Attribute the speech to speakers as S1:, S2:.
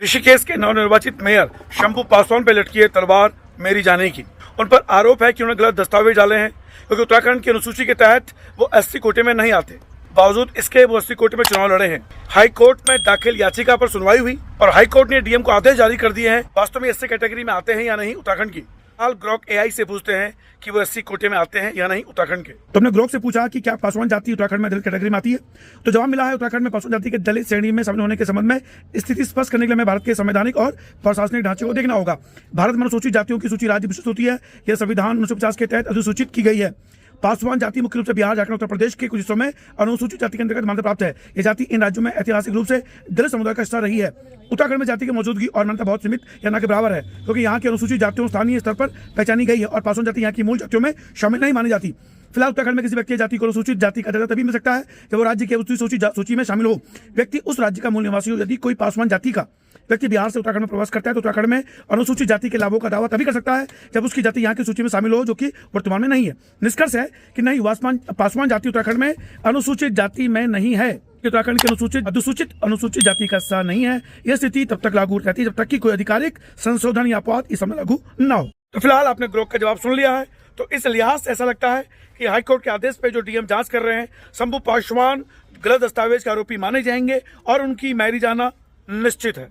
S1: ऋषिकेश के नवनिर्वाचित मेयर शंभू पासवान पर लटकी है तलवार मेरी जाने की। उन पर आरोप है कि उन्होंने गलत दस्तावेज डाले हैं क्योंकि उत्तराखंड की अनुसूची के तहत वो एससी कोटे में नहीं आते। बावजूद इसके वो एससी कोटे में चुनाव लड़े हैं। हाई कोर्ट में दाखिल याचिका पर सुनवाई हुई और हाई कोर्ट ने डीएम को आदेश जारी कर दिए हैं वास्तव में एससी कैटेगरी में आते हैं या नहीं उत्तराखंड की। हाल ग्रोक एआई से पूछते हैं कि वो एससी कोटे में आते हैं या नहीं उत्तराखंड के। तो हमने ग्रोक से पूछा कि क्या पासवान जाति उत्तराखंड में दलित कैटेगरी में आती है, तो जवाब मिला है उत्तराखंड में पासवान जाति के दलित श्रेणी में शामिल होने के संबंध में स्थिति स्पष्ट करने के लिए हमें भारत के संवैधानिक और प्रशासनिक ढांचे को देखना होगा। भारत में अनुसूचित जातियों की सूची राज्य विशिष्ट होती है। यह संविधान 1950 के तहत अधिसूचित की गई है। पासवान जाति मुख्य रूप से बिहार, झारखंड, उत्तर प्रदेश के कुछ हिस्सों में अनुसूचित जाति के अंतर्गत मान्यता प्राप्त है। यह जाति इन राज्यों में ऐतिहासिक रूप से दलित समुदाय का हिस्सा रही है। उत्तराखंड में जाति की मौजूदगी और मान्यता बहुत सीमित या न के बराबर है क्योंकि यहाँ की अनुसूचित जातियों स्थानीय स्तर पर पहचानी गई है और पासवान जाति यहाँ की मूल जातियों में शामिल नहीं मानी जाती। फिलहाल उत्तराखंड में किसी व्यक्ति जाति को अनुसूचित जाति का दर्जा तभी मिल सकता है जब वो राज्य की सूची में शामिल हो। व्यक्ति उस राज्य का मूल निवासी हो। यदि कोई पासवान जाति का व्यक्ति बिहार से उत्तराखंड में प्रवास करता है तो उत्तराखंड में अनुसूचित जाति के लाभों का दावा तभी कर सकता है जब उसकी जाति यहाँ की सूची में शामिल हो, जो कि वर्तमान में नहीं है। निष्कर्ष है कि नहीं, पासवान जाति उत्तराखंड में अनुसूचित जाति में नहीं है। उत्तराखंड की अनुसूचित जाति का हिस्सा नहीं है। यह स्थिति तब तक लागू रहती है जब तक कि कोई आधिकारिक संशोधन या अपवाद इस समय लागू न हो। तो फिलहाल आपने ग्रोक का जवाब सुन लिया है। तो इस लिहाज से ऐसा लगता है कि हाईकोर्ट के आदेश पे जो डीएम जांच कर रहे हैं, शंभू पासवान गलत दस्तावेज के आरोपी माने जाएंगे और उनकी मैरी जाना निश्चित है।